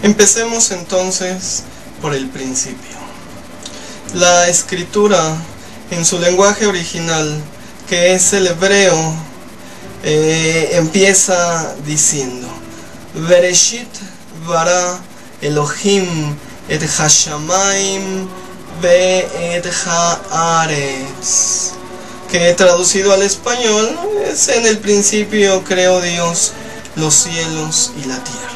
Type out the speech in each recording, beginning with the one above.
Empecemos entonces por el principio. La escritura en su lenguaje original, que es el hebreo, empieza diciendo: Bereshit bara Elohim et hashamayim ve'et haaretz, que traducido al español es: en el principio creó Dios los cielos y la tierra.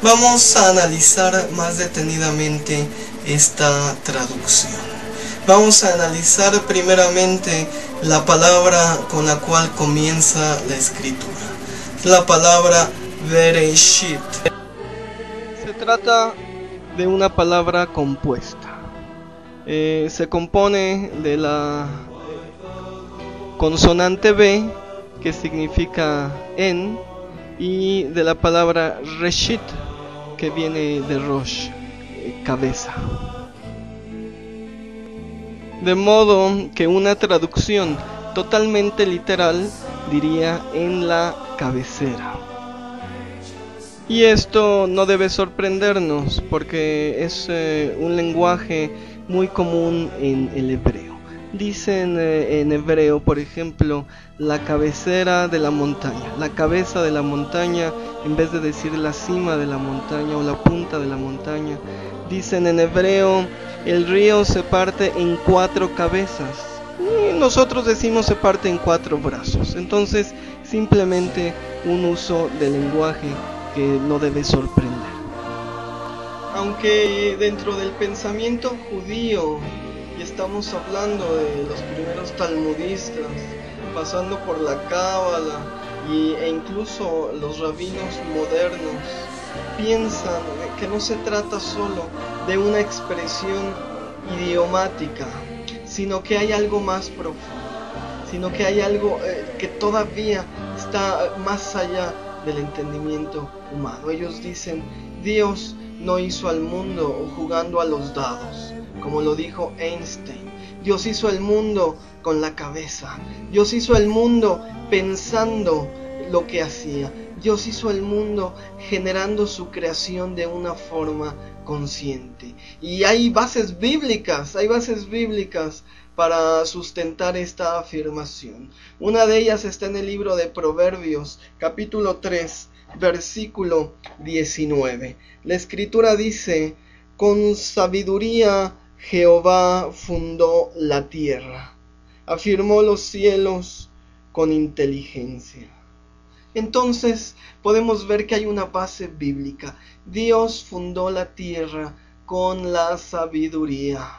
Vamos a analizar más detenidamente esta traducción. Vamos a analizar primeramente la palabra con la cual comienza la escritura, la palabra Bereshit. Se trata de una palabra compuesta. Se compone de la consonante B, que significa en, y de la palabra Reshit, que viene de Rosh, cabeza. De modo que una traducción totalmente literal diría: en la cabecera. Y esto no debe sorprendernos, porque es un lenguaje muy común en el hebreo. Dicen en hebreo, por ejemplo, la cabecera de la montaña, la cabeza de la montaña, en vez de decir la cima de la montaña o la punta de la montaña. Dicen en hebreo: el río se parte en 4 cabezas. Y nosotros decimos se parte en 4 brazos. Entonces, simplemente un uso del lenguaje que no debe sorprender. Aunque dentro del pensamiento judío, y estamos hablando de los primeros talmudistas, pasando por la cábala e incluso los rabinos modernos, piensan que no se trata solo de una expresión idiomática, sino que hay algo más profundo, sino que hay algo que todavía está más allá del entendimiento humano. Ellos dicen: Dios no hizo al mundo jugando a los dados, como lo dijo Einstein. Dios hizo el mundo con la cabeza. Dios hizo el mundo pensando lo que hacía. Dios hizo el mundo generando su creación de una forma consciente. Y hay bases bíblicas para sustentar esta afirmación. Una de ellas está en el libro de Proverbios, capítulo 3, versículo 19. La escritura dice: con sabiduría Jehová fundó la tierra, afirmó los cielos con inteligencia. Entonces podemos ver que hay una base bíblica. Dios fundó la tierra con la sabiduría.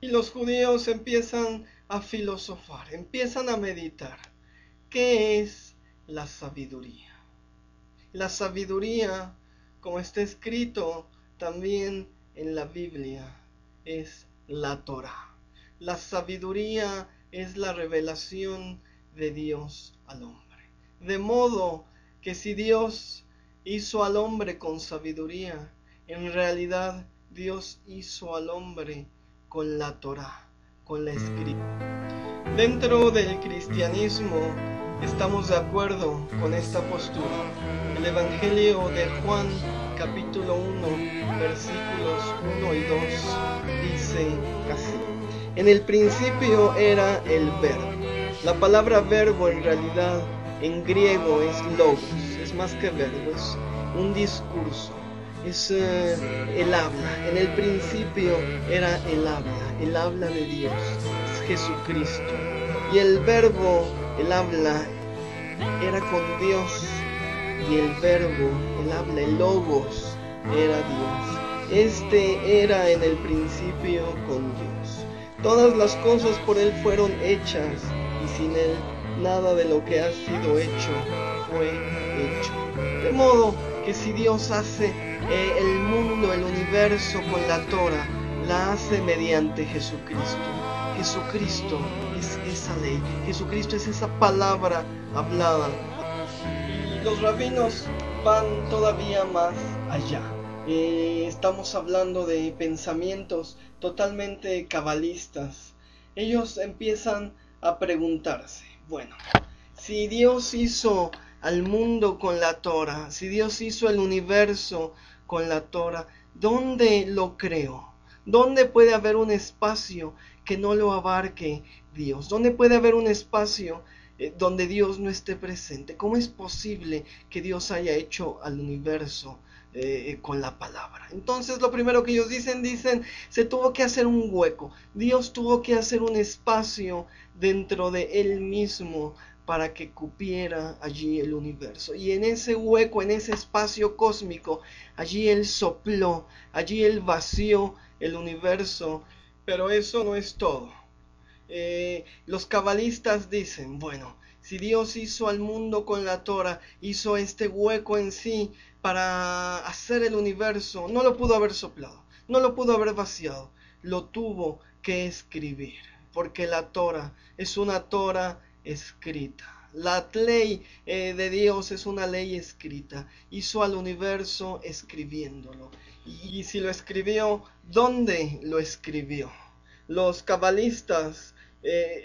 Y los judíos empiezan a filosofar, empiezan a meditar. ¿Qué es la sabiduría? La sabiduría, como está escrito también en la Biblia, es la Torá. La sabiduría es la revelación de Dios al hombre. De modo que si Dios hizo al hombre con sabiduría, en realidad Dios hizo al hombre con la Torá, con la escritura. Dentro del cristianismo estamos de acuerdo con esta postura. El Evangelio de Juan, capítulo 1, versículos 1 y 2, dice así: en el principio era el verbo. La palabra verbo en realidad en griego es logos, es más que verbo, es un discurso, es el habla. En el principio era el habla de Dios, es Jesucristo. Y el verbo, el habla, era con Dios, y el verbo, el habla, el logos, era Dios. Este era en el principio con Dios. Todas las cosas por Él fueron hechas, y sin Él nada de lo que ha sido hecho fue hecho. De modo que si Dios hace el mundo, el universo con la Torá, la hace mediante Jesucristo. Jesucristo es esa ley, Jesucristo es esa palabra hablada. Y los rabinos van todavía más allá. Estamos hablando de pensamientos totalmente cabalistas. Ellos empiezan a preguntarse: bueno, si Dios hizo al mundo con la Torah, si Dios hizo el universo con la Torah, ¿dónde lo creó? ¿Dónde puede haber un espacio que no lo abarque Dios? ¿Dónde puede haber un espacio donde Dios no esté presente? ¿Cómo es posible que Dios haya hecho al universo con la palabra? Entonces lo primero que ellos dicen, se tuvo que hacer un hueco. Dios tuvo que hacer un espacio dentro de Él mismo para que cupiera allí el universo. Y en ese hueco, en ese espacio cósmico, allí Él sopló, allí Él vació el universo. Pero eso no es todo. Los cabalistas dicen, bueno, si Dios hizo al mundo con la Torah, hizo este hueco en sí para hacer el universo, no lo pudo haber soplado, no lo pudo haber vaciado, lo tuvo que escribir, porque la Torah es una Torah escrita. La ley de Dios es una ley escrita. Hizo al universo escribiéndolo. Y si lo escribió, ¿dónde lo escribió? Los cabalistas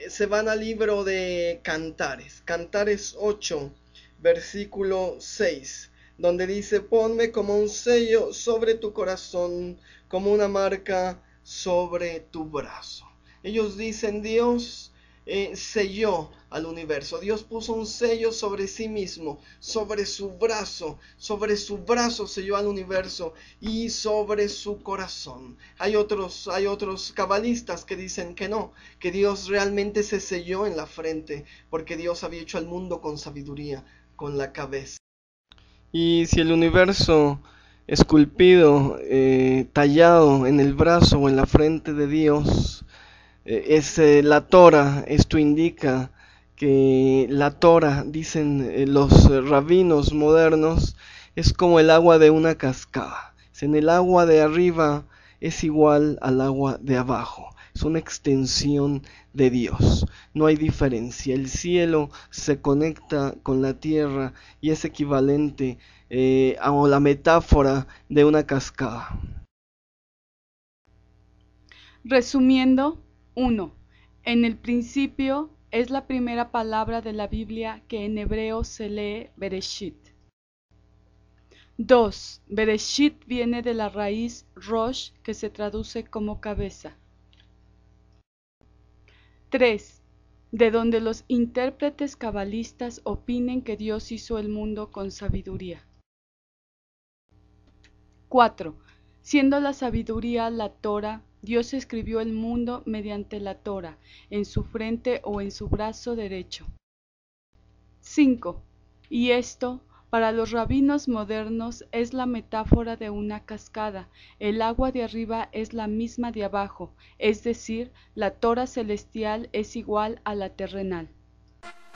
se van al libro de Cantares, Cantares 8, versículo 6, donde dice: ponme como un sello sobre tu corazón, como una marca sobre tu brazo. Ellos dicen, Dios selló al universo. Dios puso un sello sobre sí mismo, sobre su brazo selló al universo y sobre su corazón. Hay otros cabalistas que dicen que no, que Dios realmente se selló en la frente, porque Dios había hecho al mundo con sabiduría, con la cabeza. Y si el universo esculpido, tallado en el brazo o en la frente de Dios, es la Torah, esto indica que la Torah, dicen los rabinos modernos, es como el agua de una cascada. En el agua de arriba es igual al agua de abajo. Es una extensión de Dios. No hay diferencia. El cielo se conecta con la tierra y es equivalente a la metáfora de una cascada. Resumiendo, 1. En el principio es la primera palabra de la Biblia que en hebreo se lee Bereshit. 2. Bereshit viene de la raíz Rosh, que se traduce como cabeza. 3. De donde los intérpretes cabalistas opinen que Dios hizo el mundo con sabiduría. 4. Siendo la sabiduría la Torah, Dios escribió el mundo mediante la Torah, en su frente o en su brazo derecho. 5. Y esto, para los rabinos modernos, es la metáfora de una cascada. El agua de arriba es la misma de abajo, es decir, la Torah celestial es igual a la terrenal.